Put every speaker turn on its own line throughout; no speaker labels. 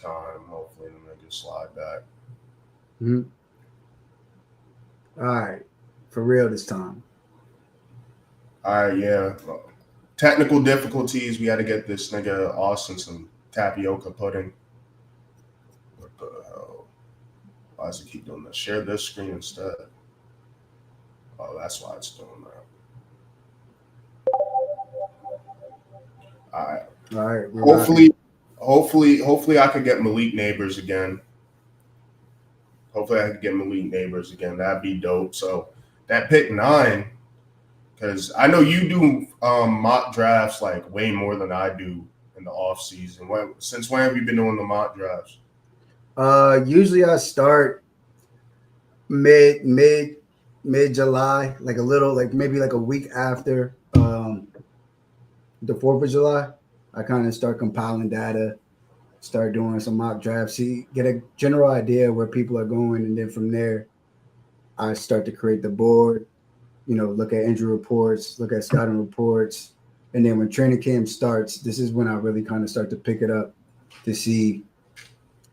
time. Hopefully, the niggas slide back.
Mhm. All right, for real this time.
All right, yeah. Technical difficulties. We had to get this nigga Austin some tapioca pudding. What the hell? Why does it keep doing that? Share this screen instead. Oh, that's why it's doing that. All right.
All right, we're
Hopefully,
rocking.
hopefully, I could get Malik Neighbors again. Hopefully, I could get Malik Neighbors again. That'd be dope. So that pick 9, because I know you do mock drafts like way more than I do in the off season. Since when have you been doing the mock drafts?
Usually I start mid July, like a little, like maybe like a week after the 4th of July. I kind of start compiling data, start doing some mock drafts, see, get a general idea where people are going, and then from there, I start to create the board. Look at injury reports, look at scouting reports, and then when training camp starts, this is when I really kind of start to pick it up to see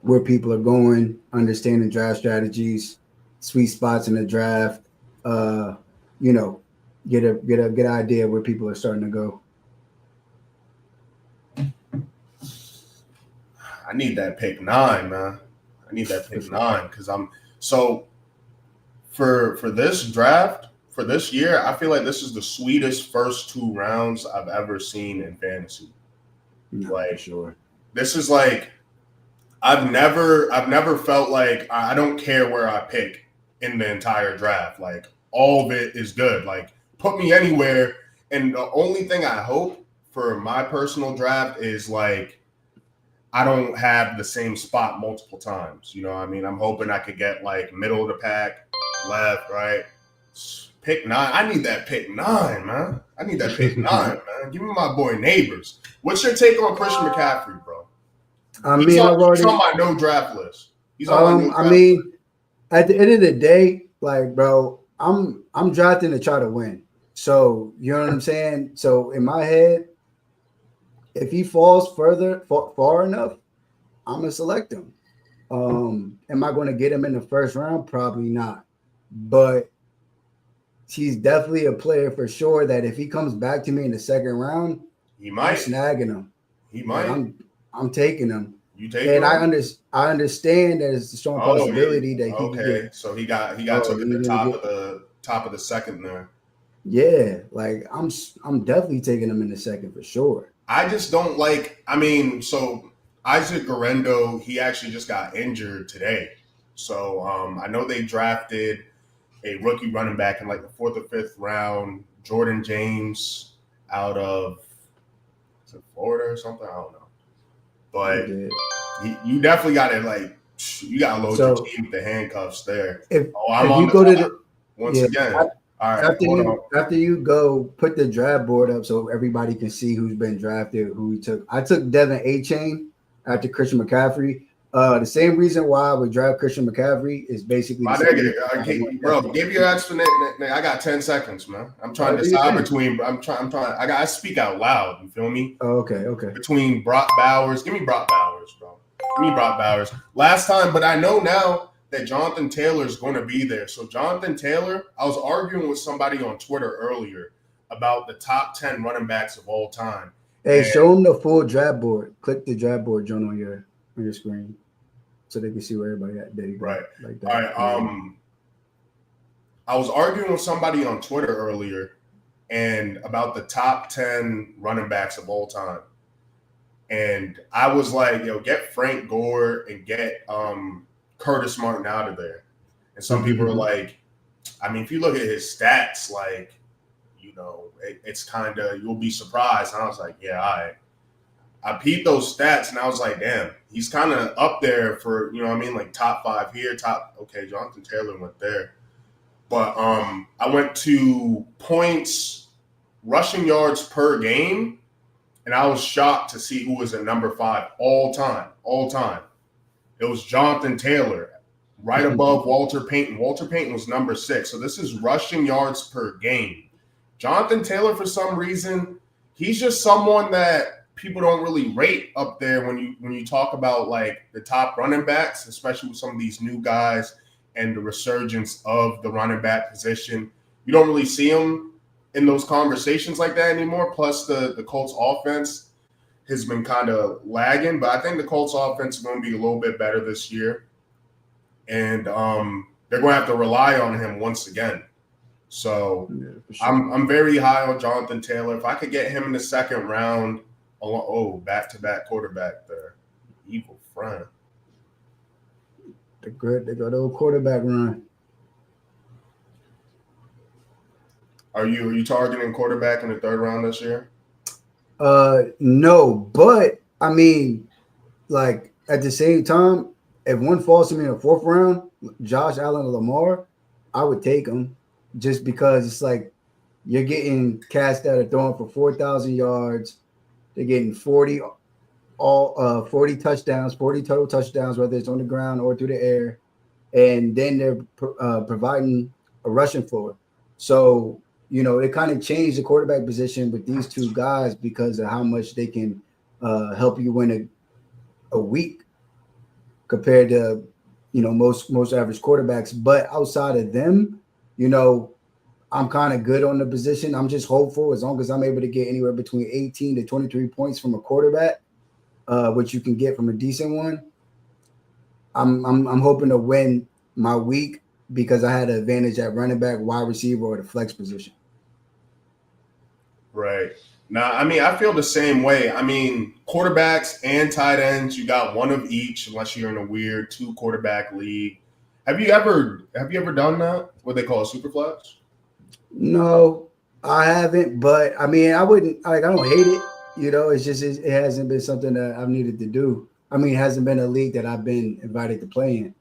where people are going, understanding draft strategies, sweet spots in the draft. Uh, you know, get a good idea where people are starting to go.
I need that pick 9, man. I need that pick 9 because I'm so for this draft for this year. I feel like this is the sweetest first 2 rounds I've ever seen in fantasy.
No,
like,
for sure.
This is like I've never felt like I don't care where I pick in the entire draft. Like all of it is good. Like put me anywhere. And the only thing I hope for my personal draft is like I don't have the same spot multiple times. You know what I mean? I'm hoping I could get like middle of the pack, left, right. Pick 9. I need that pick 9, man. I need that pick 9, man. Give me my boy Neighbors. What's your take on Christian McCaffrey, bro? He's on my no draft list. He's on my no draft list.
At the end of the day, like, bro, I'm drafting to try to win. So you know what I'm saying? So in my head, if he falls far enough, I'm gonna select him. Am I going to get him in the first round? Probably not. But he's definitely a player for sure that if he comes back to me in the second round,
he might.
I'm snagging him.
He might.
I'm taking him.
You take him?
And I understand that it's a strong possibility that he can get.
So he got took at the top of the second there.
Yeah, like I'm definitely taking him in the second for sure.
I just don't like. I mean, so Isaac Guerrero, he actually just got injured today. So I know they drafted a rookie running back in like the 4th or 5th round, Jordan James, out of is it Florida or something? I don't know. But you definitely got to like you got to load your team with the handcuffs there.
I'm on you go to the
once again. All right.
After you go put the draft board up so everybody can see who's been drafted, who we took. I took Devin A-Chain after Christian McCaffrey. The same reason why I would draft Christian McCaffrey is basically
bro, give your explanation. I got 10 seconds, man. I'm trying to decide between. I gotta speak out loud. You feel me?
Oh, okay.
Between Brock Bowers, give me Brock Bowers, bro. Give me Brock Bowers. Last time, but I know now that Jonathan Taylor is going to be there. So Jonathan Taylor, I was arguing with somebody on Twitter earlier about the top 10 running backs of all time.
Hey, show them the full draft board. Click the draft board, John, on your screen, so they can see where everybody at. There you go.
Right.
Like that.
All right. I was arguing with somebody on Twitter earlier, and about the top 10 running backs of all time, and I was like, get Frank Gore and get Curtis Martin out of there. And some people are like, I mean, if you look at his stats, like, it's kind of, you'll be surprised. And I was like, yeah, I peeped those stats and I was like, damn, he's kind of up there for, like top 5 here, Jonathan Taylor went there. But I went to points, rushing yards per game, and I was shocked to see who was at number 5 all time. It was Jonathan Taylor, right above Walter Payton. Walter Payton was number 6. So this is rushing yards per game. Jonathan Taylor, for some reason, he's just someone that people don't really rate up there when you talk about like the top running backs, especially with some of these new guys and the resurgence of the running back position. You don't really see them in those conversations like that anymore. Plus, the Colts offense has been kind of lagging, but I think the Colts offense is going to be a little bit better this year, and they're going to have to rely on him once again. So
Yeah, for sure.
I'm very high on Jonathan Taylor. If I could get him in the second round, back-to-back quarterback there, evil friend.
The good old quarterback run.
Are you targeting quarterback in the third round this year?
No, but I mean, like at the same time, if one falls to me in the fourth round, Josh Allen or Lamar, I would take him just because it's like you're getting cats that are throwing for 4,000 yards. They're getting 40 touchdowns, 40 total touchdowns, whether it's on the ground or through the air, and then they're providing a rushing floor. So it kind of changed the quarterback position with these two guys because of how much they can help you win a week compared to most average quarterbacks. But outside of them, I'm kind of good on the position. I'm just hopeful as long as I'm able to get anywhere between 18 to 23 points from a quarterback, which you can get from a decent one. I'm hoping to win my week because I had an advantage at running back, wide receiver, or the flex position.
Right. Now, I mean, I feel the same way. I mean, quarterbacks and tight ends, you got one of each, unless you're in a weird 2-quarterback league. Have you ever done that? What they call a super flex?
No, I haven't. But I mean, I wouldn't I don't hate it. It's just it hasn't been something that I've needed to do. I mean, it hasn't been a league that I've been invited to play in.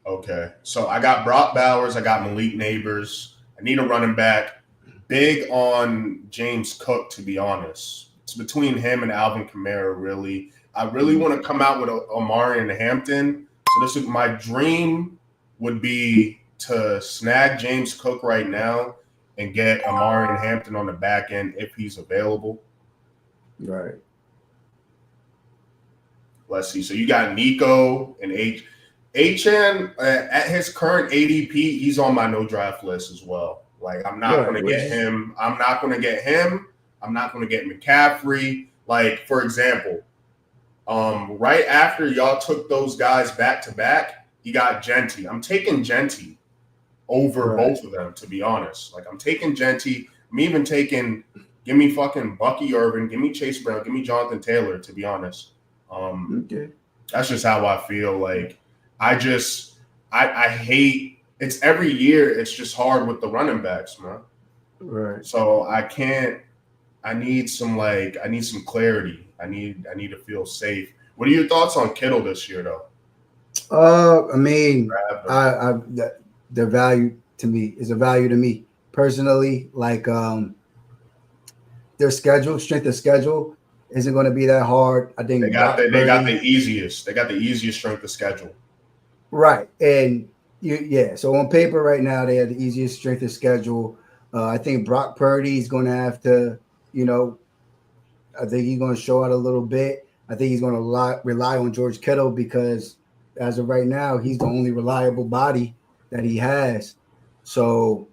Okay. So I got Brock Bowers. I got Malik Neighbors. I need a running back. Big on James Cook, to be honest. It's between him and Alvin Kamara, really. I really want to come out with Omari and Hampton. So my dream would be to snag James Cook right now and get Omari and Hampton on the back end if he's available.
Right.
Let's see. So you got Nico and Achane at his current ADP. He's on my no draft list as well. Like I'm not going to get him. I'm not going to get him. I'm not going to get McCaffrey. Like for example, right after y'all took those guys back to back, you got Genty. I'm taking Genty over both of them, to be honest. Like I'm taking Genty. I'm even taking. Give me fucking Bucky Irvin. Give me Chase Brown. Give me Jonathan Taylor. To be honest.
Okay.
That's just how I feel. Like I hate it's every year. It's just hard with the running backs, man.
Right.
So I need some clarity. I need to feel safe. What are your thoughts on Kittle this year, though?
I mean, the value to me is a value to me personally. Like their strength of schedule isn't going to be that hard. I think
they got the easiest. They got the easiest strength of schedule.
Right, and so on paper right now they have the easiest strength of schedule. I think Brock Purdy is going to have to, I think he's going to show out a little bit. I think he's going to rely on George Kittle because as of right now, he's the only reliable body that he has. So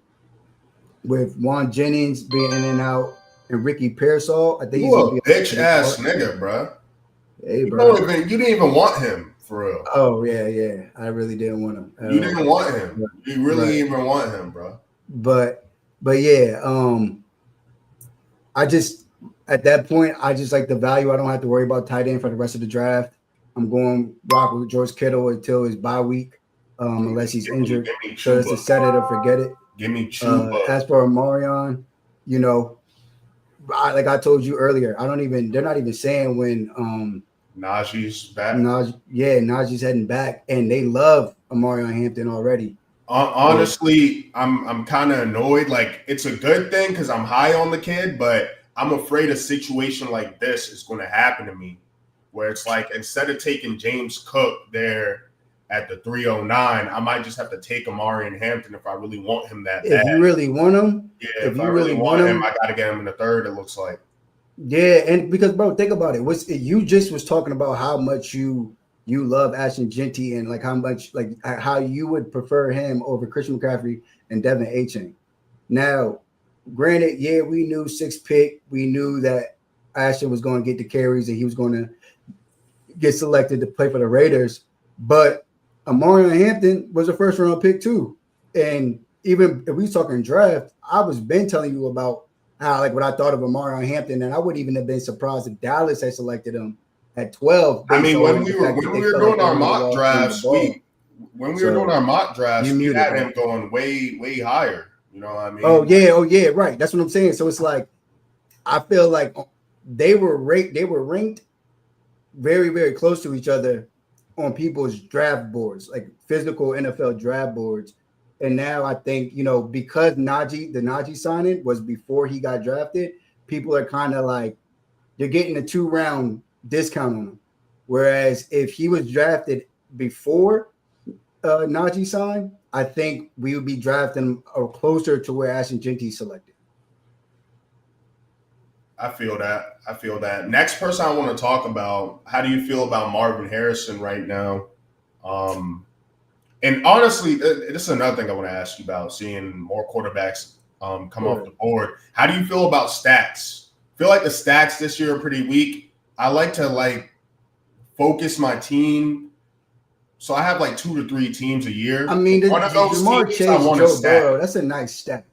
with Juan Jennings being in and out and Ricky Pearsall, I think he's
a bitch ass nigga, bro.
Hey, bro.
You didn't even want him for real.
Oh yeah. I really didn't want him.
You didn't want him. You really didn't even want him, bro.
But yeah, I just at that point I just like the value. I don't have to worry about tight end for the rest of the draft. I'm going rock with George Kittle until his bye week, unless he's injured. So it's a set it or forget it.
Give me Chuba.
As for Omarion, like I told you earlier, they're not even saying when
Najee's back.
Najee's heading back, and they love Omarion Hampton already.
Honestly, I'm kind of annoyed. Like it's a good thing because I'm high on the kid, but I'm afraid a situation like this is going to happen to me, where it's like instead of taking James Cook there at the 309, I might just have to take Omarion Hampton if I really want him that bad.
If you really want him,
if I really want him, I got to get him in the third. It looks like.
Yeah, and because bro, think about it. You just was talking about how much you love Ashton Genty and like how much like how you would prefer him over Christian McCaffrey and Devin Achane. Now, granted, yeah, we knew 6th pick. We knew that Ashton was going to get the carries and he was going to get selected to play for the Raiders. But Amarion Hampton was a first round pick too. And even if we talking draft, I was been telling you about how like what I thought of Amarion Hampton, and I wouldn't even have been surprised if Dallas had selected him at 12.
I mean, when we were doing
like
our mock drafts, we had him going way higher. You know what I mean?
Oh yeah, right. That's what I'm saying. So it's like I feel like they were ranked very, very close to each other on people's draft boards, like physical NFL draft boards. And now I think, because the Najee signing was before he got drafted, people are kind of like, they're getting a 2-round discount on him. Whereas if he was drafted before Najee signed, I think we would be drafting closer to where Ashton Genty selected.
I feel that. Next person I want to talk about, how do you feel about Marvin Harrison right now? And honestly, this is another thing I want to ask you about, seeing more quarterbacks come off the board. How do you feel about stacks? I feel like the stacks this year are pretty weak. I like to focus my team. So I have 2 to 3 teams a year.
I mean, one of those Jamar teams, Chase, Joe Burrow, that's a nice stack.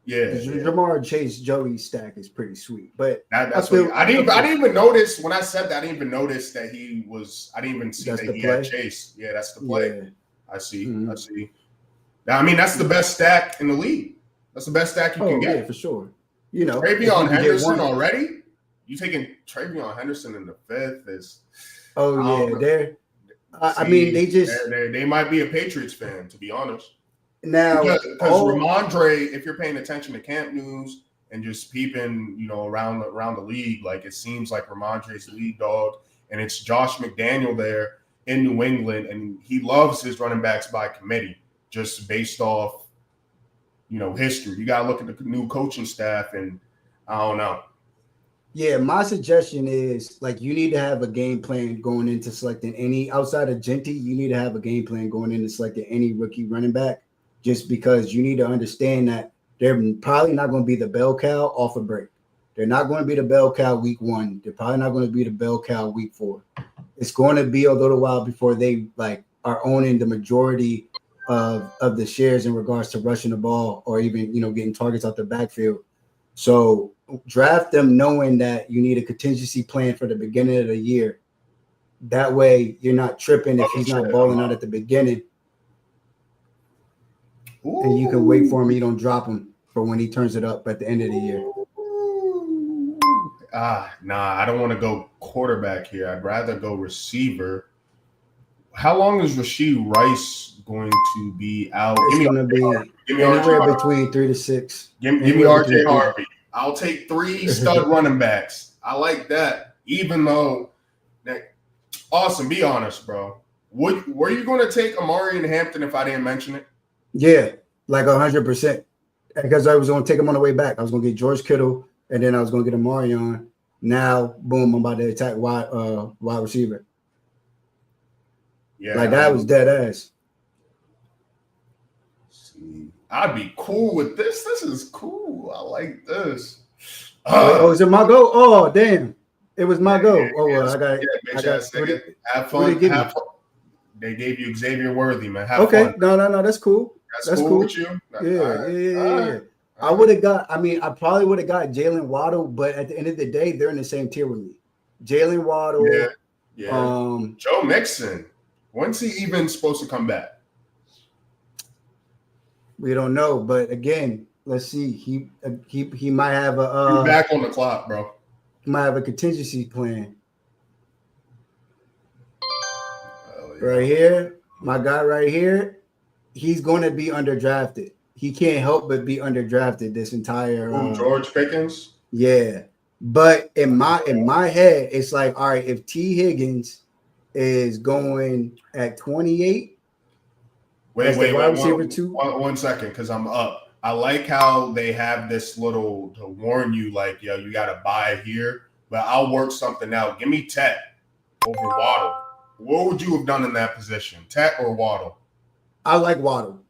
Yeah,
Jamar Chase, Joey stack is pretty sweet, but
that's what I didn't even notice when I said that. I didn't even notice that he was. I didn't even see that he had Chase. Yeah, that's the play. Yeah. I see. Mm-hmm. I see. I mean, that's the best stack in the league. That's the best stack you can get.
Yeah, for sure.
TreVeyon Henderson already. You taking TreVeyon Henderson in the 5th is.
Oh yeah, I mean,
they might be a Patriots fan, to be honest.
Now,
because Ramondre, if you're paying attention to camp news and just peeping, around the league, it seems like Ramondre's the lead dog, and it's Josh McDaniel there in New England, and he loves his running backs by committee, just based off, history. You got to look at the new coaching staff, and I don't know.
Yeah, my suggestion is you need to have a game plan going into selecting any outside of Genty. You need to have a game plan going into selecting any rookie running back. Just because you need to understand that they're probably not going to be the bell cow off a break. They're not going to be the bell cow week 1. They're probably not going to be the bell cow week 4. It's going to be a little while before they are owning the majority of the shares in regards to rushing the ball or even getting targets out the backfield. So draft them knowing that you need a contingency plan for the beginning of the year. That way you're not tripping if he's not balling out at the beginning. Ooh. And you can wait for him. You don't drop him for when he turns it up at the end of the year.
Nah, I don't want to go quarterback here. I'd rather go receiver. How long is Rashee Rice going to be out?
It's going to be anywhere between 3 to 6.
Give me RJ Harvey. I'll take 3 stud running backs. I like that. Even though, Austin, be honest, bro. Were you going to take Amarion Hampton if I didn't mention it?
Yeah, 100%. Because I was going to take him on the way back. I was going to get George Kittle, and then I was going to get Amarion. Now, boom, I'm about to attack wide receiver.
Yeah,
that was dead ass.
See, I'd be cool with this. This is cool. I like this.
Is it my go? Oh, damn. It was my go. Oh, well, I got
have fun. They gave you Xavier Worthy, man. Have
fun.
Okay,
no, that's cool.
That's cool with you?
Yeah. I would have got, I probably would have got Jalen Waddle, but at the end of the day, they're in the same tier with me. Jalen Waddle.
Yeah. Joe Mixon. When's he even supposed to come back?
We don't know, but again, let's see. He might have
You're back on the clock, bro.
He might have a contingency plan. Right here, my guy right here, he's going to be underdrafted. He can't help but be underdrafted this entire
George Pickens.
Yeah. But in my head, it's all right, if T. Higgins is going at 28.
Wait, 1 second, because I'm up. I like how they have this little to warn you, like, yo, you got to buy here, but I'll work something out. Give me Tet over Waddle. What would you have done in that position, Tet or Waddle?
I like Waddle.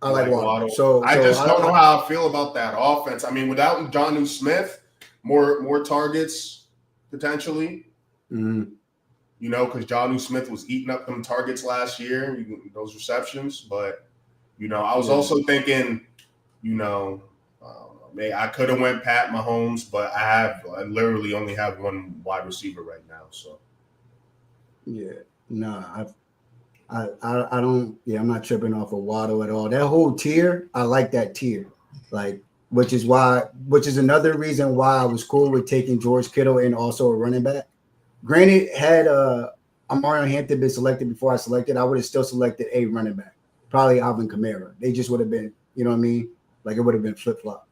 I
You
like
like
Waddle.
Waddle?
So
I
so
just don't
I
know how I feel about that offense. I mean, without Jonnu Smith, more targets potentially.
mhm.
You know, because Jonnu Smith was eating up them targets last year, those receptions. But I was
Yeah.
also thinking, I could have went Pat Mahomes, but I literally only have one wide receiver right now. So
Yeah. Nah, I don't. Yeah, I'm not tripping off of Waddle at all. That whole tier, I like that tier. Like, which is another reason why I was cool with taking George Kittle and also a running back. Granted, had Amari Hampton been selected before I selected, I would have still selected a running back, probably Alvin Kamara. They just would have been, you know what I mean? Like it would have been flip flop.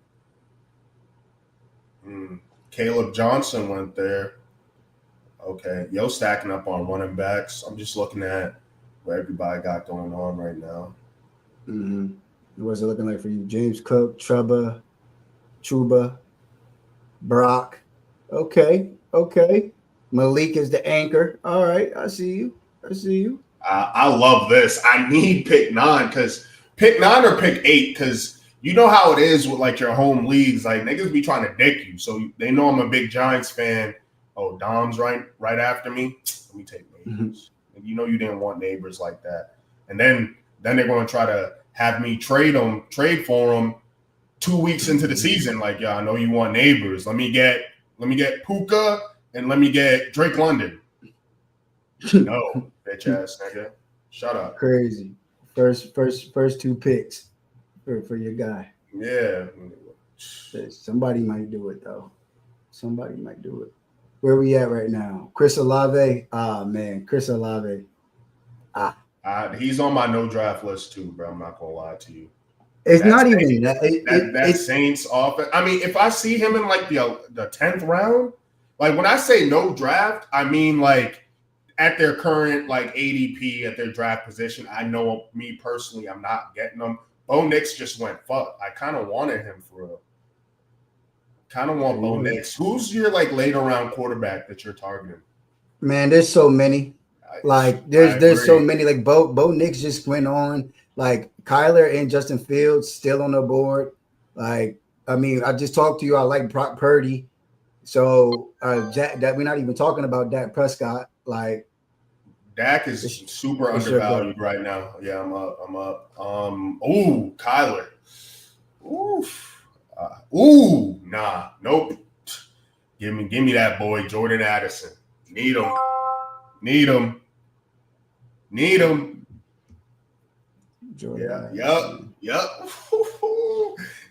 Caleb Johnson went there. Okay, yo, stacking up on running backs. I'm just looking at what everybody got going on right now.
Mm-hmm. What's it looking like for you? James Cook, Chuba, Brock. Okay. Malik is the anchor. All right, I see you.
I love this. I need pick 9 because pick 9 or pick 8 because you know how it is with like your home leagues. Like niggas be trying to dick you, so they know I'm a big Giants fan. Oh, Dom's right after me. Let me take Neighbors. And you know you didn't want Neighbors like that. And then they're going to try to have me trade for them 2 weeks into the season. Like, yeah, I know you want Neighbors. Let me get Puka and let me get Drake London. No, bitch ass nigga. Shut up.
Crazy. First 2 picks for your guy.
Yeah.
Somebody might do it though. Somebody might do it. Where we at right now? Chris Olave. Ah man, Chris Olave.
He's on my no draft list too, bro. I'm not gonna lie to you.
It's not even that.
That Saints offense. I mean, if I see him in like the 10th round, like when I say no draft, I mean like at their current like ADP at their draft position. I know me personally, I'm not getting them. Bo Nix just went fuck. I kind of wanted him for real. Kind of want Bo Nix. Who's your like later round quarterback that you're targeting?
Man, there's so many. Like there's so many. Like Bo Nix just went on. Like Kyler and Justin Fields still on the board. Like I mean, I just talked to you. I like Brock Purdy. So that we're not even talking about Dak Prescott. Like
Dak is super undervalued right now. Yeah, I'm up. Ooh, Kyler. Oof. Nah, nope. Give me that boy, Jordan Addison. Need him.
Jordan.
Yup.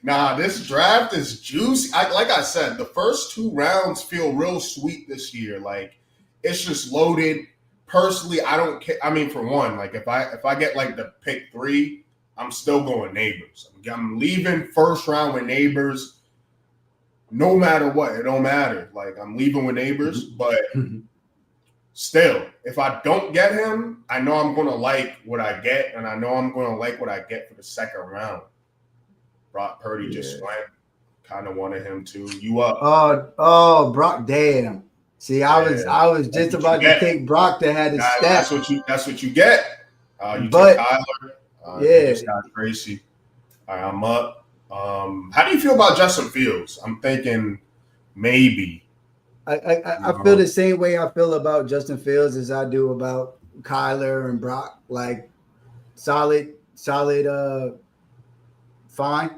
Nah, this draft is juicy. Like I said, the first 2 rounds feel real sweet this year. Like it's just loaded. Personally, I don't care. I mean, for one, like if I get like the pick 3, I'm still going Neighbors. I'm leaving first round with Neighbors. No matter what, it don't matter. Like I'm leaving with Neighbors, but still, if I don't get him, I know I'm gonna like what I get, and I know I'm gonna like what I get for the second round. Brock Purdy just went. Kind of wanted him to. You up?
Oh, Brock. Damn. See, I was just about to take Brock that had his stats.
That's what you get. You
but
took Kyler. You just got Tracy. All right, I'm up. How do you feel about Justin Fields? I'm thinking maybe.
I feel the same way I feel about Justin Fields as I do about Kyler and Brock. Like solid, fine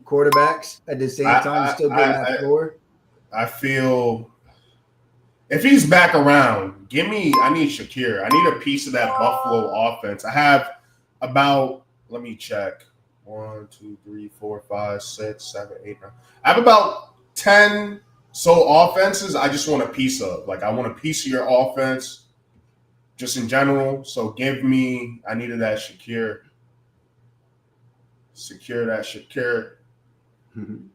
quarterbacks at the same time. Still getting that floor.
I feel if he's back around, I need Shakir. I need a piece of that Buffalo offense. I have about, let me check. 1, 2, 3, 4, 5, 6, 7, 8, 9. I have about 10 so offenses I just want a piece of. Like I want a piece of your offense just in general. So I needed that Shakir. Secure that Shakir.
Mm-hmm.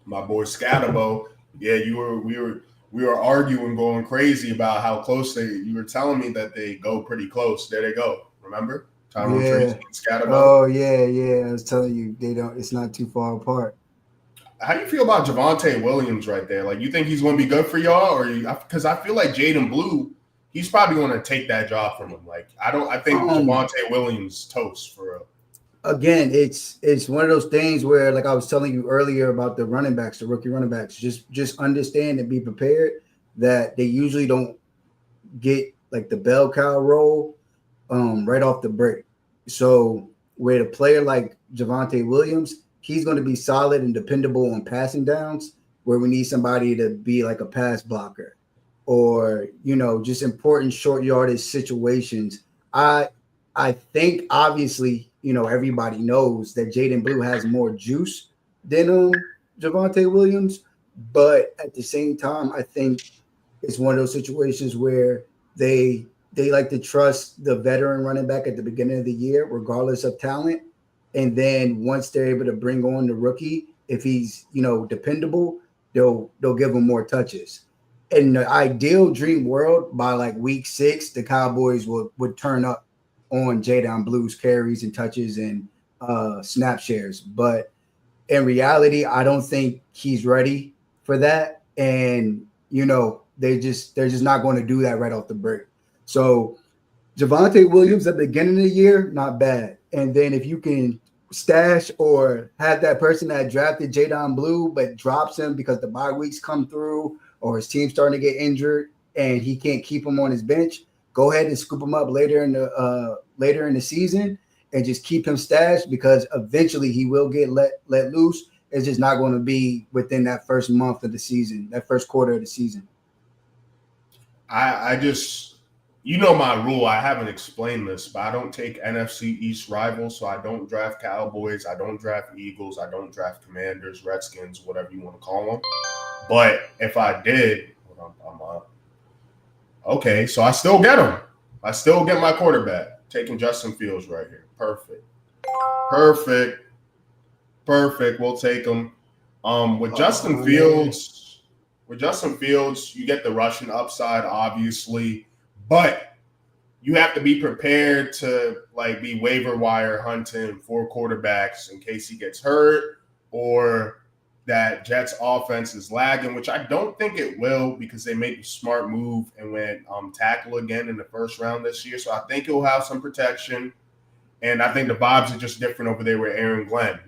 My boy Scatabo. Yeah, we were arguing, going crazy about how close you were telling me that they go pretty close. There they go, Remember? Tyrone Tracy
Yeah.
and Scatterbug.
Oh yeah. I was telling you, they don't. It's not too far apart.
How do you feel about Javonte Williams right there? Like, you think he's going to be good for y'all, or because I feel like Jaden Blue, he's probably going to take that job from him. Like, I think Javonte Williams toast for real.
Again, it's one of those things where, like I was telling you earlier about the running backs, the rookie running backs, just understand and be prepared that they usually don't get like the bell cow role right off the break. So with a player like Javonte Williams, he's going to be solid and dependable on passing downs where we need somebody to be like a pass blocker or, just important short yardage situations. I think obviously, everybody knows that Jaden Blue has more juice than Javonte Williams, but at the same time, I think it's one of those situations where they like to trust the veteran running back at the beginning of the year, regardless of talent. And then once they're able to bring on the rookie, if he's dependable, they'll give him more touches. In the ideal dream world, by like week 6, the Cowboys would turn up on Jaden Blue's carries and touches and snap shares. But in reality, I don't think he's ready for that. And they're just not going to do that right off the break. So Javonte Williams at the beginning of the year, not bad. And then if you can stash or have that person that drafted Jaden Blue but drops him because the bye weeks come through or his team's starting to get injured and he can't keep him on his bench, go ahead and scoop him up later in the season and just keep him stashed because eventually he will get let loose. It's just not going to be within that first month of the season, that first quarter of the season.
I just, my rule. I haven't explained this, but I don't take NFC East rivals. So I don't draft Cowboys. I don't draft Eagles. I don't draft Commanders, Redskins, whatever you want to call them. But if I did, I'm up. Okay, so I still get him. I still get my quarterback. Taking Justin Fields right here. Perfect. We'll take him. With Justin Fields, you get the rushing upside, obviously, but you have to be prepared to be waiver wire hunting for quarterbacks in case he gets hurt or that Jets offense is lagging, which I don't think it will because they made a smart move and went tackle again in the first round this year. So I think he'll have some protection. And I think the vibes are just different over there with Aaron Glenn.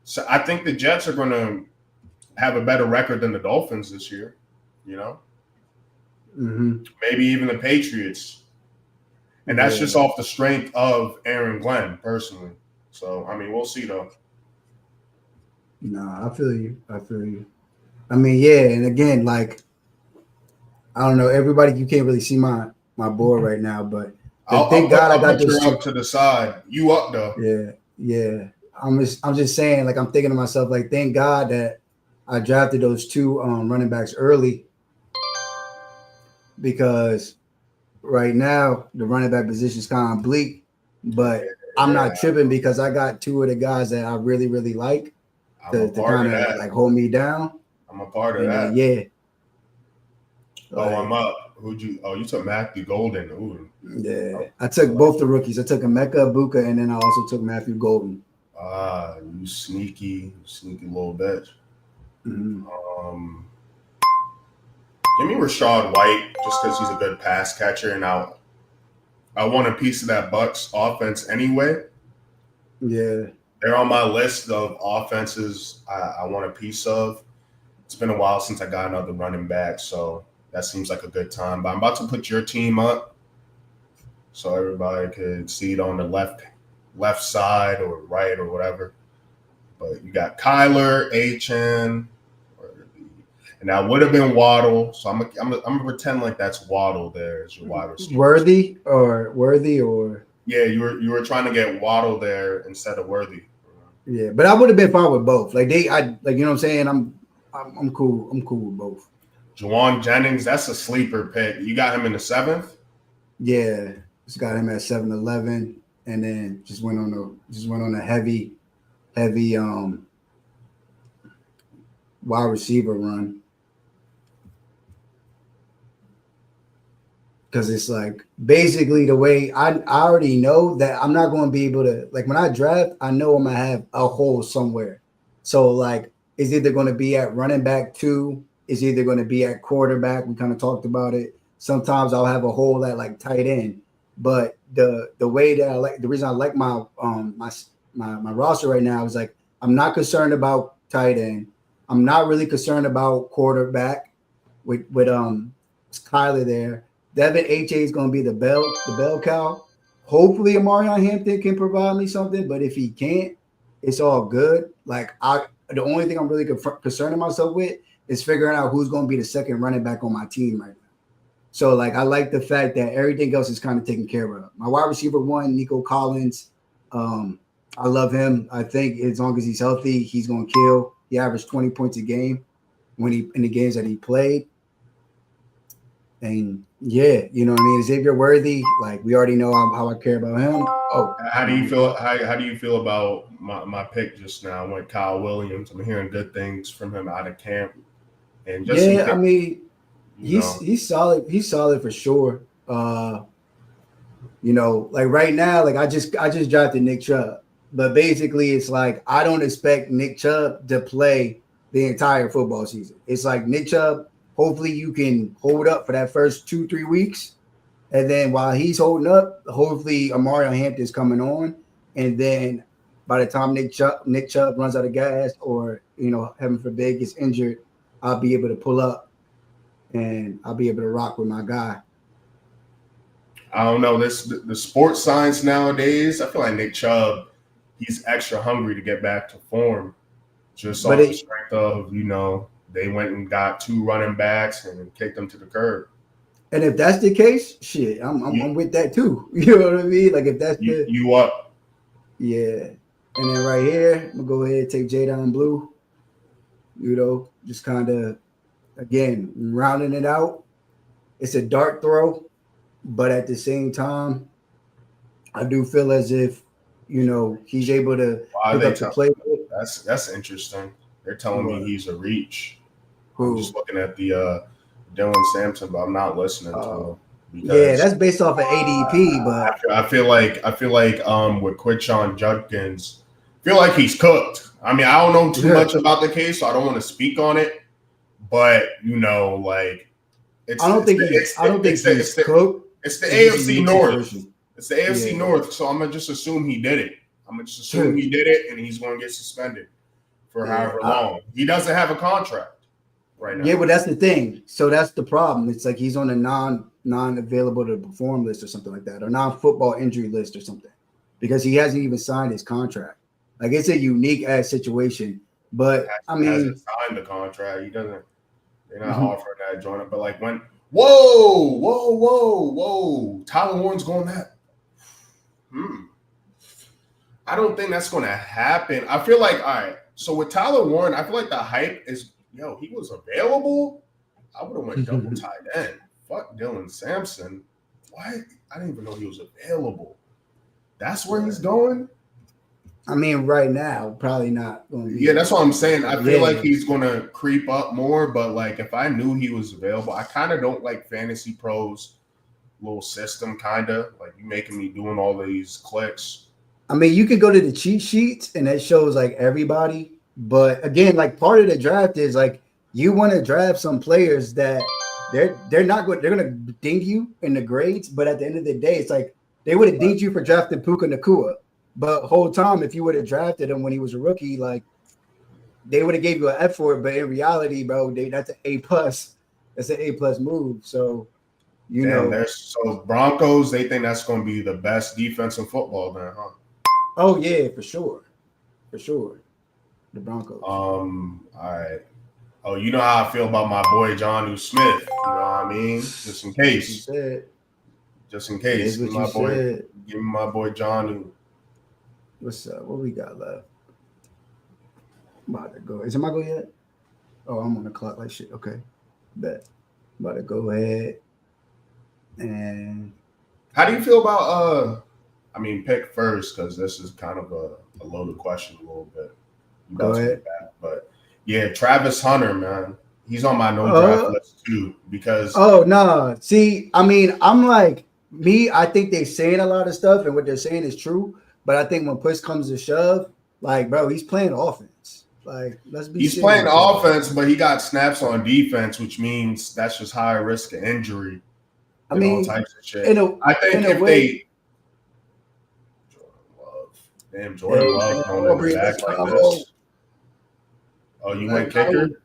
So I think the Jets are going to have a better record than the Dolphins this year,
Mm-hmm.
Maybe even the Patriots. And that's just off the strength of Aaron Glenn, personally. So, we'll see, though.
No, I feel you. I mean, yeah, and again, I don't know, everybody, you can't really see my board right now, but thank God I got this
up to the side. You up though?
Yeah. I'm just saying, I'm thinking to myself, thank God that I drafted those two running backs early because right now the running back position is kind of bleak, but I'm not tripping because I got two of the guys that I really, really like. To kind of hold me down.
I'm a part of that.
Yeah.
I'm up. You took Matthew Golden. Ooh.
Yeah. I took both the rookies. I took Emeka Egbuka and then I also took Matthew Golden.
You sneaky little bitch.
Mm-hmm.
Give me Rachaad White just because he's a good pass catcher and I want a piece of that Bucs offense anyway.
Yeah.
They're on my list of offenses I want a piece of. It's been a while since I got another running back, so that seems like a good time. But I'm about to put your team up so everybody could see it on the left side or right or whatever. But you got Kyler, Achane, and that would have been Waddle. So I'm gonna pretend like that's Waddle there as your wide receiver.
Worthy or
yeah, you were trying to get Waddle there instead of Worthy.
Yeah, but I would have been fine with both. You know what I'm saying? I'm cool. I'm cool with both.
Juwan Jennings, that's a sleeper pick. You got him in the 7th?
Yeah, just got him at 7-11, and then just went on a heavy wide receiver run. because it's like basically the way I already know that I'm not going to be able to, like, when I draft, I know I'm gonna have a hole somewhere. So like it's either going to be at running back 2, it's either going to be at quarterback. We kind of talked about it. Sometimes I'll have a hole at like tight end. But the way that I like, the reason I like my roster right now is like I'm not concerned about tight end. I'm not really concerned about quarterback with Kyler there. Devin HA is going to be the bell cow. Hopefully, Amarion Hampton can provide me something, but if he can't, it's all good. Like the only thing I'm really concerning myself with is figuring out who's going to be the second running back on my team right now. So like I like the fact that everything else is kind of taken care of. My wide receiver 1, Nico Collins. I love him. I think as long as he's healthy, he's going to kill. He averaged 20 points a game when he in the games that he played. And yeah, you know what I mean? Xavier Worthy, like we already know how I care about him. Oh,
How do you feel? How do you feel about my pick just now? Went Kyle Williams. I'm hearing good things from him out of camp, and just
yeah, I mean,
he's
he's solid. He's solid for sure. You know, like right now, like I just drafted Nick Chubb, but basically it's like I don't expect Nick Chubb to play the entire football season. It's like Nick Chubb. Hopefully, you can hold up for that first 2-3 weeks. And then while he's holding up, hopefully Amarion Hampton's coming on. And then by the time Nick Chubb runs out of gas or, you know, heaven forbid gets injured, I'll be able to pull up and I'll be able to rock with my guy.
I don't know. The sports science nowadays, I feel like Nick Chubb, he's extra hungry to get back to form. Just off the strength of, you know, they went and got 2 running backs and kicked them to the curb.
And if that's the case, shit, I'm with that too. You know what I mean? Like if that's
you up.
Yeah. And then right here, I'm gonna go ahead and take Jadon Blue. You know, just kind of again rounding it out. It's a dart throw, but at the same time, I do feel as if, you know, he's able to pick up the play.
That's interesting. They're telling me he's a reach.
Who?
I'm just looking at the Dylan Sampson, but I'm not listening to him.
Yeah, that's based off of ADP, but
I feel like with Quinshon Judkins, I feel like he's cooked. I mean, I don't know too much about the case, so I don't want to speak on it. But you know, like
I don't think he's cooked.
It's the AFC North. It's the AFC North, so I'm gonna just assume he did it. I'm gonna just assume he did it, and he's gonna get suspended for however long. He doesn't have a contract right now.
Yeah, but that's the thing. So that's the problem. It's like he's on a non-available to perform list or something like that, or non-football injury list or something, because he hasn't even signed his contract. Like it's a unique ass situation. But I mean,
hasn't signed the contract. He doesn't. They're not offering that joint. But like when, whoa, Tyler Warren's going that. I don't think that's going to happen. I feel like, all right, so with Tyler Warren, I feel like the hype is, he was available. I would have went double tight end. Fuck Dylan Sampson. What? I didn't even know he was available. That's where he's going?
I mean, right now, probably not going to be.
Yeah, that's what I'm saying. I feel like he's going to creep up more, but like if I knew he was available, I kind of don't like Fantasy Pros little system, kind of like you making me doing all these clicks.
I mean, you could go to the cheat sheets and it shows like everybody. But again, like part of the draft is like you want to draft some players that they're not going, they're going to ding you in the grades. But at the end of the day, it's like they would have dinged you for drafting Puka Nacua. But whole time, if you would have drafted him when he was a rookie, like they would have gave you an F for it. But in reality, bro, that's an A+. That's an A+ move. So, you know.
So Broncos, they think that's going to be the best defense in football then, huh?
Oh, yeah, for sure. For sure. The Broncos.
All right. Oh, you know how I feel about my boy Jonnu Smith. You know what I mean? Just in case. Just in case. Give me my boy Jonnu.
What's up? What we got left? I'm about to go. Is it my go yet? Oh, I'm on the clock like shit. Okay. Bet. I'm about to go ahead. And
how do you feel about pick first, because this is kind of a loaded question a little bit.
Go ahead.
But yeah, Travis Hunter, man. He's on my no draft list too because
oh no. See, I mean, I'm like me. I think they're saying a lot of stuff, and what they're saying is true. But I think when push comes to shove, like bro, he's playing offense. Like let's be.
he's playing
serious.
offense, but he got snaps on defense, which means that's just higher risk of injury
I
and all
mean,
types of shit.
in a,
I think
in a
if
way,
Jordan Love going in the back like this. Oh, you went kicker?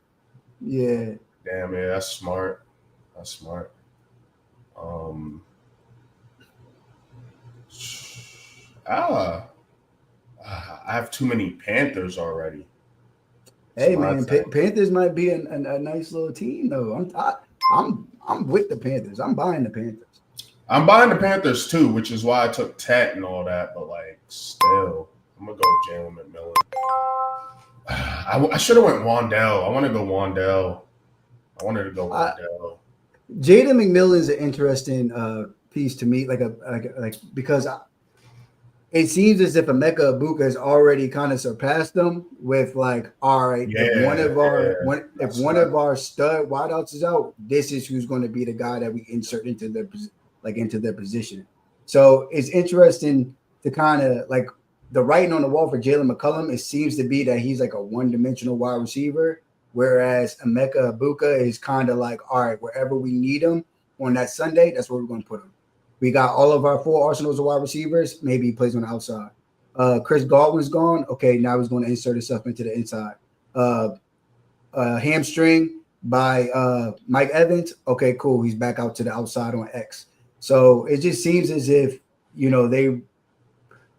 Yeah.
Damn, yeah, that's smart. That's smart. I have too many Panthers already.
Hey man, Panthers might be a nice little team though. I'm with the Panthers. I'm buying the Panthers.
I'm buying the Panthers too, which is why I took Tet and all that. But like, still, I'm gonna go Jalen McMillan. I should have went Wandell. I want to go Wandell. I wanted to go Wandell.
Jaden McMillan's an interesting piece to me, because it seems as if Emeka Egbuka has already kind of surpassed them with like, all right, if one of our stud wideouts is out, this is who's going to be the guy that we insert into their position. So it's interesting to kind of like the writing on the wall for Jalen McCollum. It seems to be that he's like a one-dimensional wide receiver, whereas Emeka Egbuka is kind of like, all right, wherever we need him on that Sunday, that's where we're going to put him. We got all of our four arsenals of wide receivers. Maybe he plays on the outside. Chris Godwin's gone. Okay, now he's going to insert himself into the inside. Hamstring by Mike Evans. Okay, cool. He's back out to the outside on X. So it just seems as if, they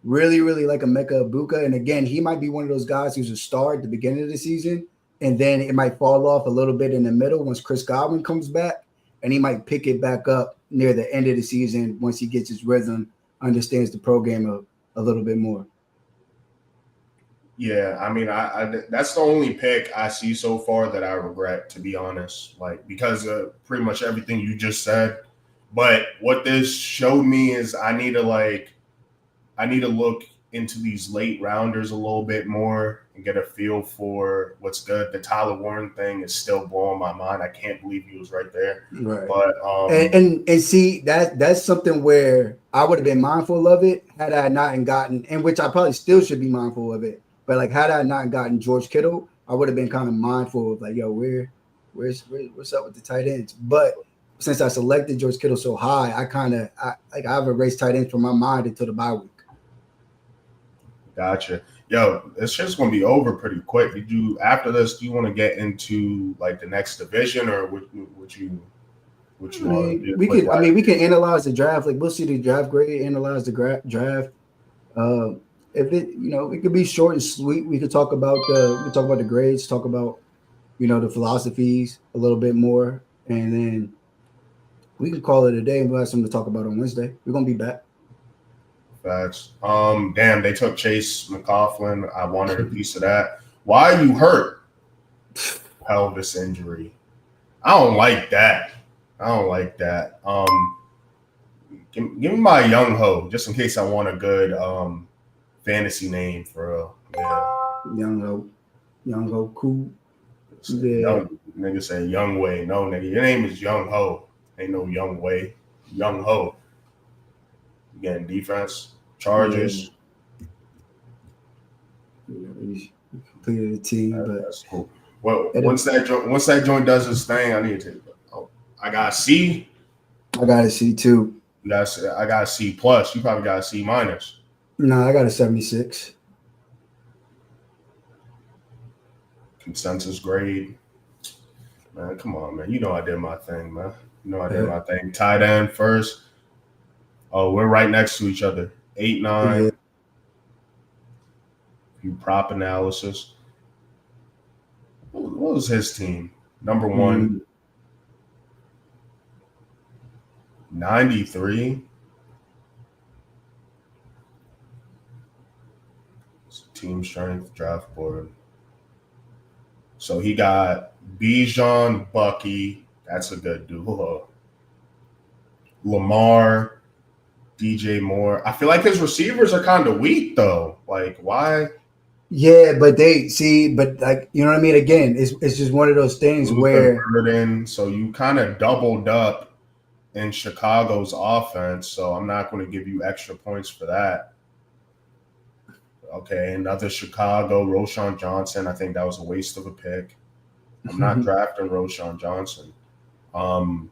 really, really like Emeka Egbuka. And again, he might be one of those guys who's a star at the beginning of the season, and then it might fall off a little bit in the middle once Chris Godwin comes back, and he might pick it back up near the end of the season once he gets his rhythm, understands the program a little bit more.
Yeah, I mean, I that's the only pick I see so far that I regret, to be honest, like because of pretty much everything you just said. But what this showed me is I need to look into these late rounders a little bit more and get a feel for what's good. The Tyler Warren thing is still blowing my mind. I can't believe he was right there.
Right.
But
and see that's something where I would have been mindful of it had I not gotten, and which I probably still should be mindful of it. But like had I not gotten George Kittle, I would have been kind of mindful of like, yo, what's up with the tight ends? But since I selected George Kittle so high, I've erased tight ends from my mind until the bye week.
Gotcha. Yo, it's just gonna be over pretty quick. After this, do you want to get into like the next division, or would you want to do?
We can analyze the draft. Like we'll see the draft grade, analyze the draft. If it, it could be short and sweet. We could talk about the grades, talk about, the philosophies a little bit more, and then we can call it a day and we'll have something to talk about on Wednesday. We're gonna be back.
Facts. Damn, they took Chase McLaughlin. I wanted a piece of that. Why are you hurt? Pelvis injury. I don't like that. Give me my Young Ho, just in case I want a good fantasy name for real. Yeah.
Young Ho, cool.
Yeah. Nigga say Young Way. No, nigga, your name is Young Ho. Ain't no Young Way. Young Ho. You getting defense, Chargers.
Completed the team, but
that's cool. Well, once that joint does its thing, I need to. I got C.
I got a C too.
I got a C plus. You probably got a C minus.
No, I got a 76.
Consensus grade. Man, come on, man. You know I did my thing, man. My thing. Tight end first. Oh, we're right next to each other. 8-9. Yeah. You prop analysis. What was his team? Number one. 93. Team strength draft board. So he got Bijan, Bucky. That's a good duo. Lamar, DJ Moore. I feel like his receivers are kind of weak though. Like why
Yeah, but they see, but like you know what I mean. Again, it's just one of those things
Luther
where
Burden. So you kind of doubled up in Chicago's offense. So I'm not going to give you extra points for that. Okay, another Chicago, Roshan Johnson. I think that was a waste of a pick. I'm not drafting Roshan Johnson. Um,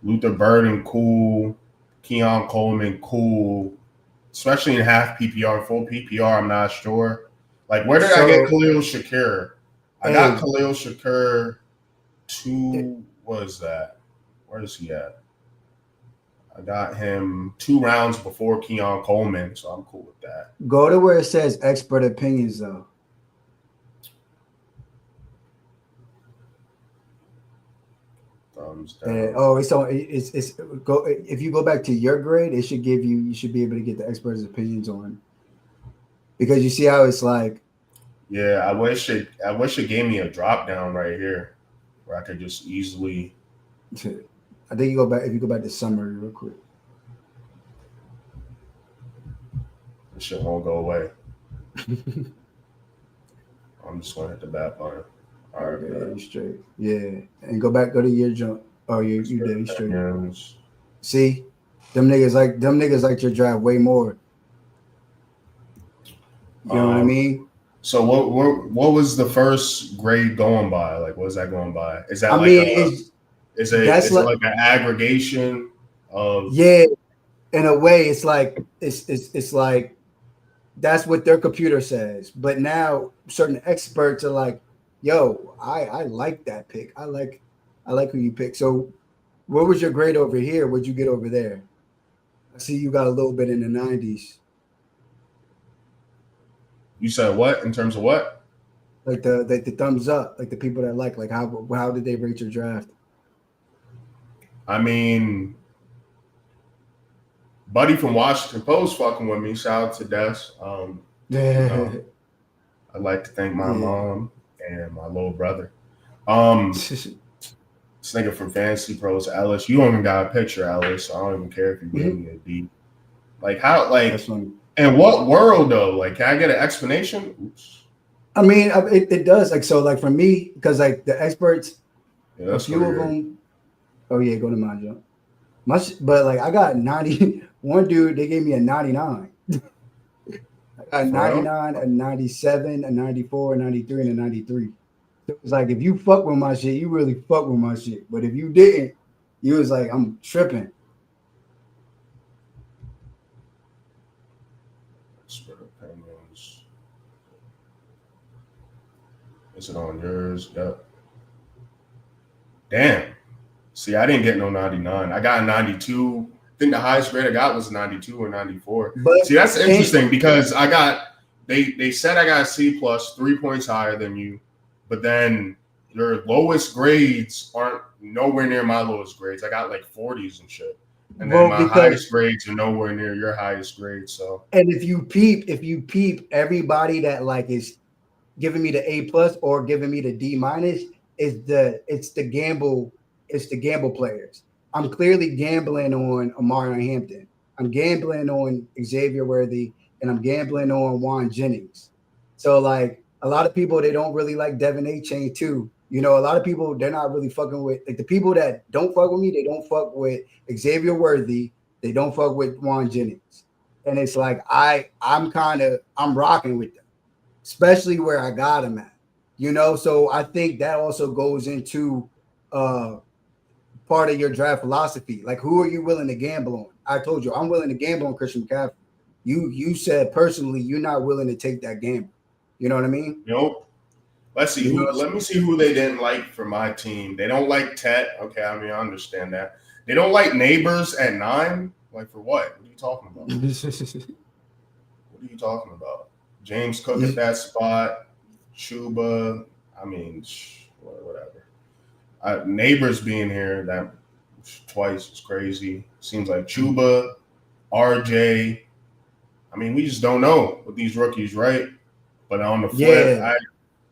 Luther Burden, cool. Keon Coleman, cool. Especially in half PPR, full PPR, I'm not sure. Like, where did I get
so
Khalil Shakir? I got
hey,
Khalil Shakir what is that? Where is he at? I got him 2 rounds before Keon Coleman, so I'm cool with that.
go to where it says expert opinions though.
Thumbs
And,
down.
oh, it's go if you go back to your grade, it should give you should be able to get the experts' opinions on because you see how it's like.
Yeah, I wish it gave me a drop down right here where I could just easily.
I think you go back if you go back to summary real quick.
This shit won't go away. I'm just gonna hit the back button. All right,
Okay,
man.
you straight. Yeah, and go to your jump. Oh, you did you straight.
Opinions.
See, them niggas like your draft way more. You know what I
Um,
mean?
so what was the first grade going by? Like, what is that going by? Is that
I
like
mean,
a
it's
is it
that's
is it
like
like an aggregation of
yeah. In a way, it's like it's like that's what their computer says. But now certain experts are like, "Yo, I like that pick. I like who you pick." So, what was your grade over here? What'd you get over there? I see you got a little bit in the 90s.
you said what in terms of what?
Like the thumbs up, like the people that like how did they rate your draft?
I mean, buddy from Washington Post fucking with me. Shout out to Des. You know,
Yeah.
I'd like to thank my
Yeah.
mom and my little brother. Um, this nigga from Fantasy Pros, Ellis. You don't even got a picture, Ellis. So I don't even care if you gave me a D. Like how?
That's
Like
funny.
in what world though? Like, can I get an explanation? Oops.
I mean, it does like so like for me because like the experts,
Yeah,
a
let's go to
few of
your.
them. Oh yeah, go to my jump. But like I got 90. One dude they gave me a 99. I got
For real?
99, a 97, a 94, a 93, and a 93. So it's like if you fuck with my shit, you really fuck with my shit. But if you didn't, you was like I'm tripping.
Expert opinions. Is it on yours? Yep. Damn. See, I didn't get no 99. I got a 92. I think the highest grade I got was 92 or 94.
But
See, that's
and
interesting because they said I got a C plus, 3 points higher than you, but then your lowest grades aren't nowhere near my lowest grades. I got like 40s and shit. And then
well
my
because
highest grades are nowhere near your highest grades. So
and if you peep everybody that like is giving me the A plus or giving me the D minus is it's the gamble players. I'm clearly gambling on Amari Hampton. I'm gambling on Xavier Worthy and I'm gambling on Juan Jennings. So like a lot of people they don't really like Devin A Chain too. You know, a lot of people they're not really fucking with like the people that don't fuck with me, they don't fuck with Xavier Worthy, they don't fuck with Juan Jennings. And it's like I'm rocking with them especially where I got him at. You know, so I think that also goes into uh part of your draft philosophy. Like, who are you willing to gamble on? I told you I'm willing to gamble on Christian McCaffrey. You said personally you're not willing to take that gamble. You know what I mean?
nope. Let's see
You
who.
know,
Let me see who they didn't like for my team. They don't like Tet. Okay, I mean I understand that. They don't like Neighbors at 9. Like for what? What are you talking about? What are you talking about? James Cook at that spot. Chuba. I mean, whatever. Neighbors being here that twice is crazy. Seems like Chuba, RJ. I mean, we just don't know with these rookies, right? But on the flip,
yeah.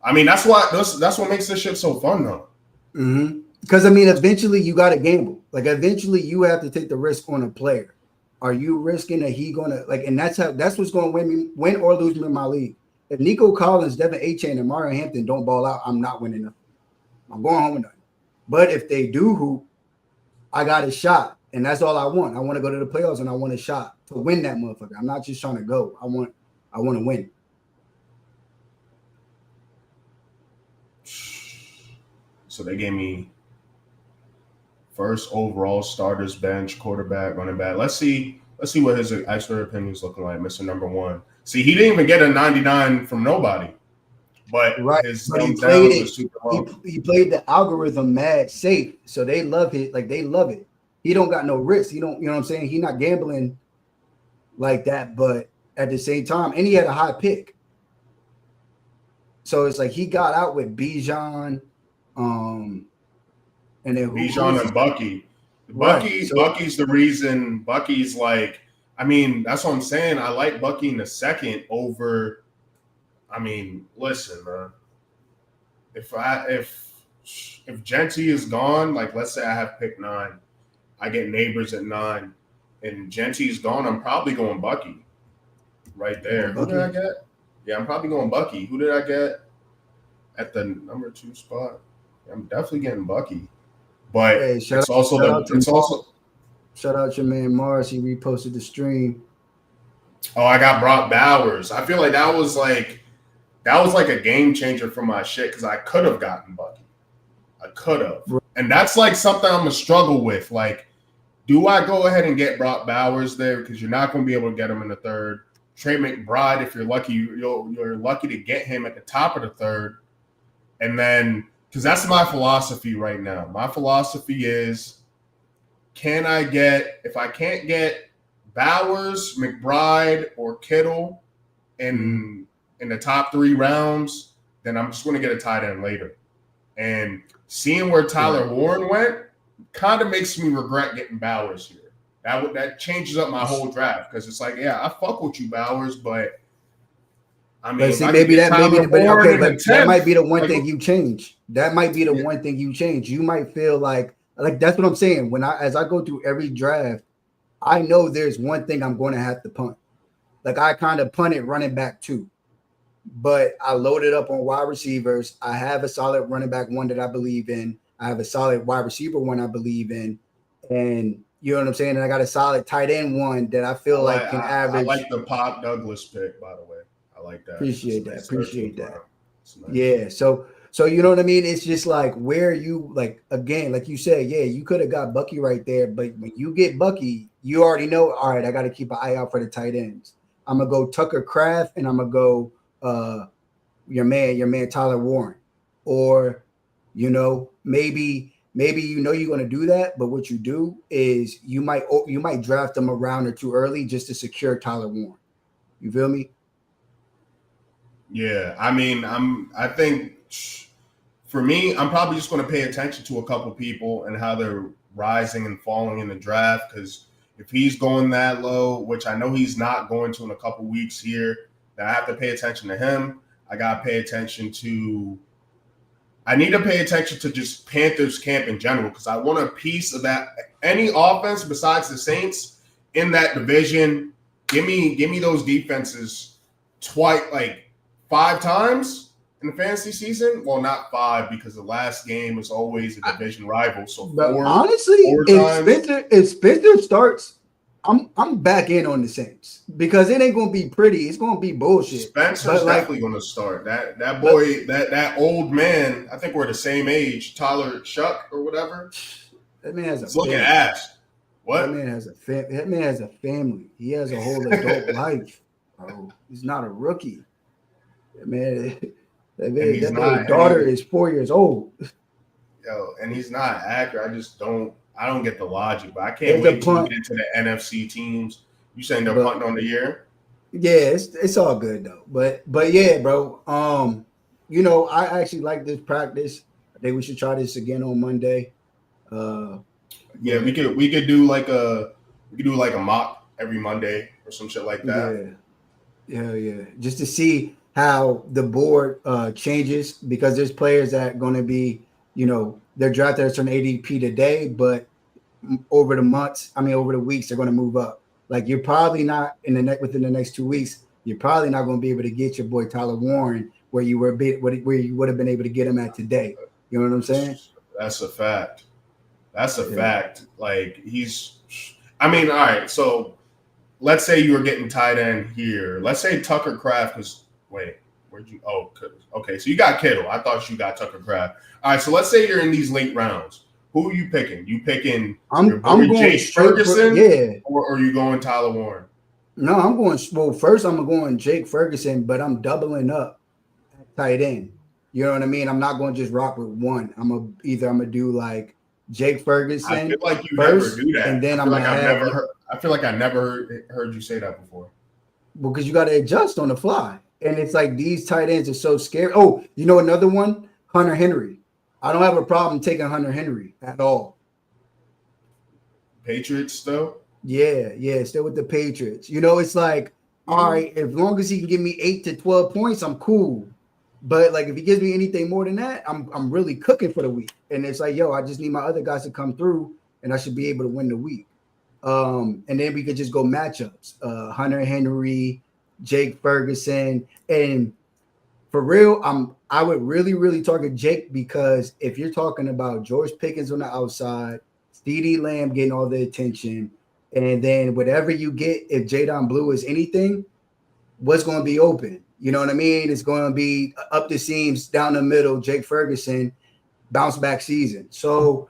I mean, that's what makes this shit so fun, though.
Mm-hmm. Because I mean, eventually you got to gamble. Like eventually you have to take the risk on a player. Are you risking that he gonna like? And that's what's going to win or lose me in my league. if Nico Collins, Devin Achane, and Mario Hampton don't ball out, I'm not winning nothing. I'm going home with nothing. But if they do hoop, I got a shot, and that's all I want. I want to go to the playoffs, and I want a shot to win that motherfucker. I'm not just trying to go. I want to win.
So they gave me first overall, starters, bench, quarterback, running back. Let's see what his expert opinions looking like, Mr. Number One. See, he didn't even get a 99 from nobody, but his thumbs down was super low.
He played the algorithm mad safe, so they love it. Like they love it. He don't got no risk. He don't, you know what I'm saying? He not gambling like that, but at the same time, and he had a high pick. So it's like he got out with Bijan, and then
Bijan and Bucky. Bucky's the reason. Bucky's like, I mean, that's what I'm saying. I like Bucky in the second over. I mean, listen, man. If Genty is gone, like let's say I have pick 9, I get Neighbors at 9, and Genty is gone, I'm probably going Bucky right there. Who did I get? Yeah, I'm probably going Bucky. Who did I get at the number 2 spot? I'm definitely getting Bucky. But
hey,
shout
out your man Mars. He reposted the stream.
Oh, I got Brock Bowers. I feel like that was like a game changer for my shit because I could have gotten Bucky. I could have. And that's like something I'm gonna struggle with. Like, do I go ahead and get Brock Bowers there? Because you're not gonna be able to get him in the 3rd. Trey McBride, if you're lucky, you're lucky to get him at the top of the 3rd. And then, because that's my philosophy right now. My philosophy is, if I can't get Bowers, McBride, or Kittle in the top 3 rounds, then I'm just going to get a tight end later. And seeing where Tyler Warren went kind of makes me regret getting Bowers here. That changes up my whole draft because it's like, yeah, I fuck with you, Bowers, but I mean,
that might be the one thing you change. That might be the one thing you change. You might feel like that's what I'm saying. As I go through every draft, I know there's one thing I'm going to have to punt. Like I kind of punted running back 2, but I loaded up on wide receivers. I have a solid running back 1 that I believe in. I have a solid wide receiver 1 I believe in, and you know what I'm saying. And I got a solid tight end 1 that I feel like can average.
I like the Pop Douglas pick, by the way. I like that.
Appreciate that. Nice. Yeah. So you know what I mean? It's just like where you like again, like you said, yeah, you could have got Bucky right there, but when you get Bucky, you already know, all right, I got to keep an eye out for the tight ends. I'm gonna go Tucker Kraft and I'm gonna go your man Tyler Warren. Or, you know, maybe you know you're gonna do that, but what you do is you might draft them a round or 2 early just to secure Tyler Warren. You feel me?
Yeah, I mean, I think for me, I'm probably just going to pay attention to a couple people and how they're rising and falling in the draft. Because if he's going that low, which I know he's not going to in a couple weeks here, then I have to pay attention to him. I got to pay attention to. I need to pay attention to just Panthers camp in general because I want a piece of that. Any offense besides the Saints in that division, give me those defenses twice, like 5 times in the fantasy season. Well, not 5 because the last game is always a division rival. So 4.
Honestly, if Spencer starts, I'm back in on the Saints because it ain't gonna be pretty. It's gonna be bullshit.
Spencer's definitely gonna start. That boy, that old man. I think we're the same age. Tyler Shuck or whatever.
That man has
a looking ass. What?
That man has a family. He has a whole adult life. Bro. He's not a rookie. That daughter is 4 years old.
Yo, and he's not accurate. I don't get the logic, but I can't wait to get into the NFC teams. You saying they're punting on the year?
Yeah, it's all good though. But yeah, bro. You know, I actually like this practice. I think we should try this again on Monday.
Yeah, we could do like a mock every Monday or some shit like that.
Yeah. Just to see how the board changes because there's players that are going to be, you know, they're drafted at a certain ADP today, but over the weeks, they're going to move up. Like you're probably not within the next 2 weeks you're probably not going to be able to get your boy Tyler Warren where you would have been able to get him at today. You know what I'm saying?
That's a fact. That's a
Yeah.
fact. Like all right. So let's say you were getting tight end here. Let's say Tucker Kraft was. Wait, where'd you? Oh, okay. So you got Kittle. I thought you got Tucker Kraft. All right. So let's say you're in these late rounds. Who are you picking? You picking
I'm going
Jake Ferguson,
yeah,
or are you going Tyler Warren?
No, I'm going. Well, first I'm going Jake Ferguson, but I'm doubling up at tight end. You know what I mean? I'm not going to just rock with one. I'm gonna do like Jake Ferguson.
I feel like you
first,
never do that.
and then
I feel like I never heard you say that before.
Because you got to adjust on the fly, and it's like these tight ends are so scary. Oh, you know another one, Hunter Henry. I don't have a problem taking Hunter Henry at all.
Patriots though.
Yeah, still with the Patriots. You know, it's like, all right, as long as he can give me 8 to 12 points, I'm cool. But like if he gives me anything more than that, I'm really cooking for the week. And it's like, yo, I just need my other guys to come through and I should be able to win the week. And then we could just go matchups. Hunter Henry, Jake Ferguson. And for real, I would really target Jake because if you're talking about George Pickens on the outside, CeeDee Lamb getting all the attention, and then whatever you get, if Jadon Blue is anything, what's going to be open? You know what I mean? It's going to be up the seams, down the middle, Jake Ferguson, bounce back season. So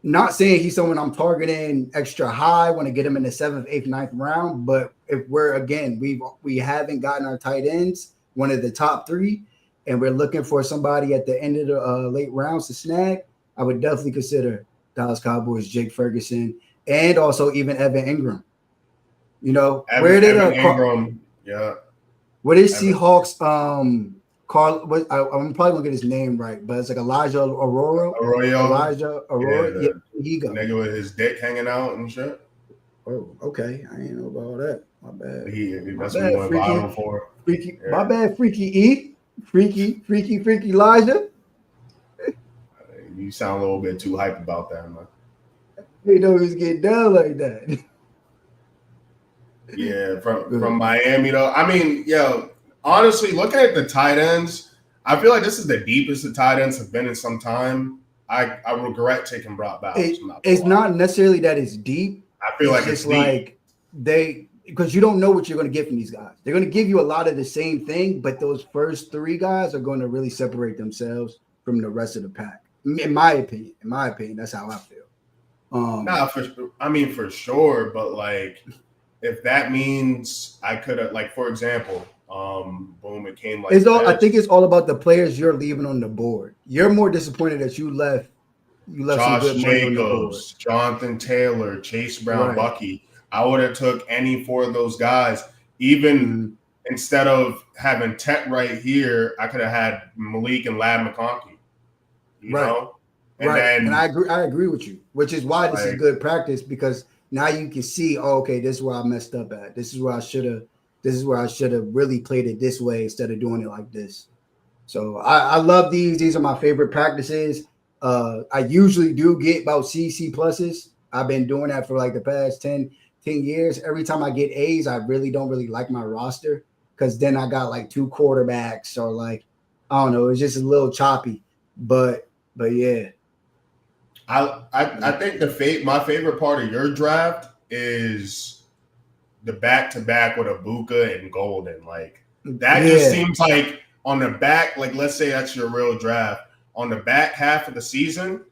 not saying he's someone I'm targeting extra high, want to get him in the 7th, 8th, 9th round. But if we haven't gotten our tight ends, one of the top 3, and we're looking for somebody at the end of the late rounds to snag, I would definitely consider Dallas Cowboys, Jake Ferguson, and also even Evan Ingram. You know,
Evan Ingram, yeah.
What is Seahawks? I'm probably gonna get his name right, but it's like Elijah Arroyo. Elijah Arroyo.
Yeah,
he go.
Nigga with his dick hanging out and shit.
Oh, okay. I ain't know about that. My bad.
That's what he went viral for.
Freaky. Yeah. My bad, Freaky E. Freaky Elijah.
You sound a little bit too hype about that, man.
You know he's getting down like that.
Yeah, from Miami though. I mean, honestly, looking at the tight ends, I feel like this is the deepest the tight ends have been in some time. I regret taking Brock Bowers.
It's not necessarily that it's deep.
I feel like it's deep.
Like because you don't know what you're going to get from these guys. They're going to give you a lot of the same thing, but those first 3 guys are going to really separate themselves from the rest of the pack. In my opinion, that's how I feel.
For sure, but like if that means I could have, like, for example, boom, it came like
I think it's all about the players you're leaving on the board. You're more disappointed that you left
Josh Jacobs, Jonathan Taylor, Chase Brown, right. Bucky. I would have took any 4 of those guys. Even instead of having Tech right here, I could have had Malik and Ladd McConkey. You know?
And I agree with you, which is why this is good practice, because now you can see, this is where I messed up at. This is where I should have really played it this way instead of doing it like this. So I love these. These are my favorite practices. I usually do get about C pluses. I've been doing that for like the past 10 years. Every time I get A's, I really don't like my roster because then I got like 2 quarterbacks or like, I don't know, it's just a little choppy. But yeah.
I think my favorite part of your draft is the back-to-back with Ibuka and Golden. Like that just seems like on the back, like let's say that's your real draft. On the back half of the season,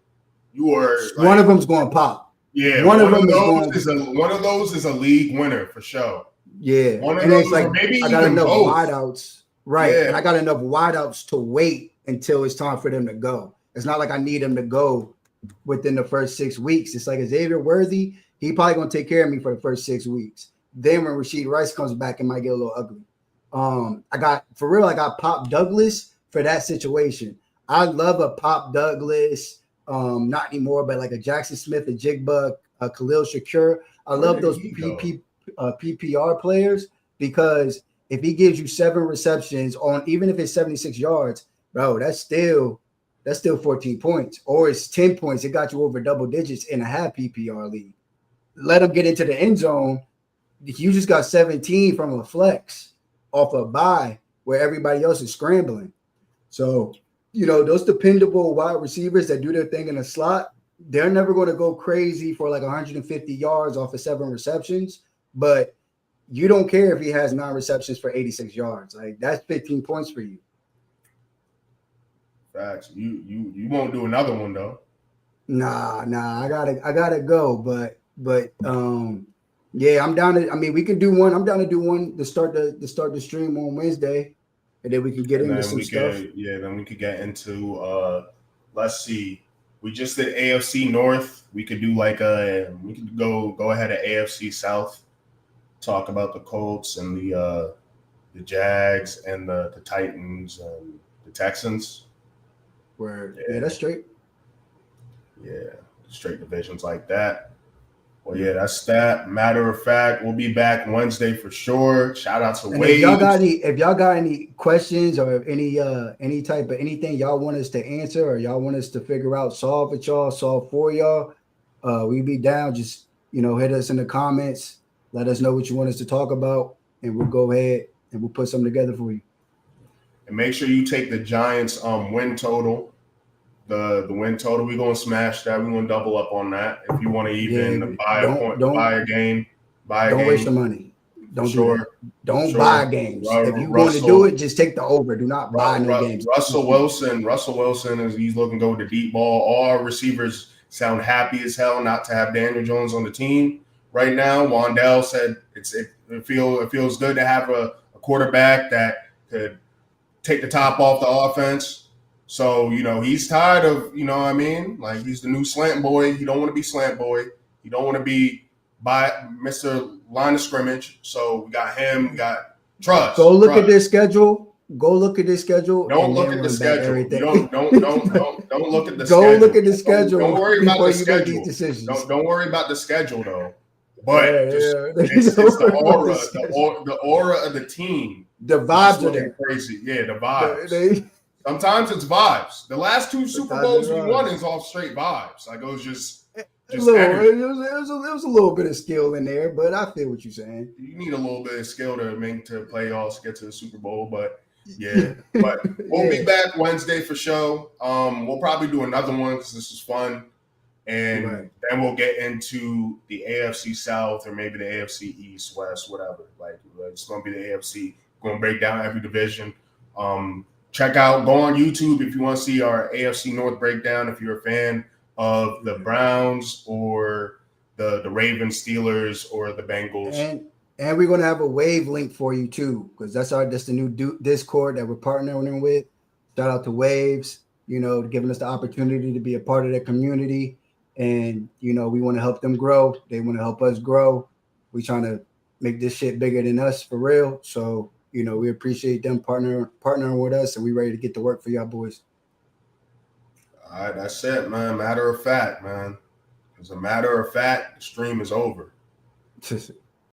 you are like,
one of them's going to pop.
Yeah, one of those is a league winner for sure.
Yeah,
one of those, like maybe
I got enough wideouts, right? Yeah. And I got enough wideouts to wait until it's time for them to go. It's not like I need them to go within the first 6 weeks. It's like Xavier Worthy, he probably gonna take care of me for the first 6 weeks. Then when Rashid Rice comes back, it might get a little ugly. I got Pop Douglas for that situation. I love a Pop Douglas, not anymore, but like a Jackson Smith, a Jigba, a Khalil Shakur. I love those PPR players because if he gives you 7 receptions on, even if it's 76 yards, bro, that's still 14 points, or it's 10 points. It got you over double digits in a half PPR league. Let him get into the end zone. You just got 17 from a flex. off a bye where everybody else is scrambling. So, those dependable wide receivers that do their thing in the slot, they're never going to go crazy for like 150 yards off of 7 receptions. But you don't care if he has 9 receptions for 86 yards. Like, that's 15 points for you.
Facts. You won't do another one though.
Nah, I gotta go. But yeah, I'm down to. I mean, we can do one. I'm down to do one to start the stream on Wednesday, and then we can get into some stuff.
Then we could get into let's see. We just did AFC North. We could do we could go ahead at AFC South, talk about the Colts and the Jags and the Titans and the Texans.
Yeah, that's straight.
Yeah, straight divisions like that. Well, yeah, that's that. Matter of fact, we'll be back Wednesday for sure. Shout out to Wade.
If y'all got any questions or any type of anything y'all want us to answer or y'all want us to figure out, solve for y'all, we be down. Just hit us in the comments. Let us know what you want us to talk about, and we'll go ahead and we'll put something together for you.
And make sure you take the Giants win total. The win total, we're gonna smash that. We're gonna double up on that. If you want to even buy a game.
Don't waste the money. Don't buy games. If you want to do it, just take the over. Do not buy no games.
Russell Wilson he's looking to go with the deep ball. All our receivers sound happy as hell not to have Daniel Jones on the team right now. Wandell said it feels good to have a quarterback that could take the top off the offense. So, he's tired of, like he's the new slant boy. He don't want to be slant boy. He don't want to be by Mr. Line of Scrimmage. So we got him, we got Trust.
Go look at their schedule. Don't look at the schedule.
Don't look at the schedule. Don't look at the schedule.
Go look at the schedule.
Don't worry about the schedule.
Make these decisions.
Don't worry about the schedule though. But
it's
the aura of the team.
The vibes are there.
Crazy. Yeah, the vibes. Sometimes it's vibes. The last 2 Super Bowls we won is off straight vibes. Like it was just
it was a little bit of skill in there, but I feel what you're saying.
You need a little bit of skill to make to playoffs, get to the Super Bowl, but yeah. But we'll be back Wednesday for sure. We'll probably do another one because this is fun, and then we'll get into the AFC South or maybe the AFC East, West, whatever. Like it's gonna be the AFC. We're gonna break down every division. Go on YouTube if you want to see our AFC North breakdown. If you're a fan of the Browns or the Ravens, Steelers, or the Bengals,
and we're gonna have a Wave link for you too, because that's the new Discord that we're partnering with. Shout out to Waves, giving us the opportunity to be a part of their community, and we want to help them grow. They want to help us grow. We trying to make this shit bigger than us for real. So. We appreciate them partnering with us, and we ready to get to work for y'all boys.
All right, that's it, man. Matter of fact, man. As a matter of fact, the stream is over.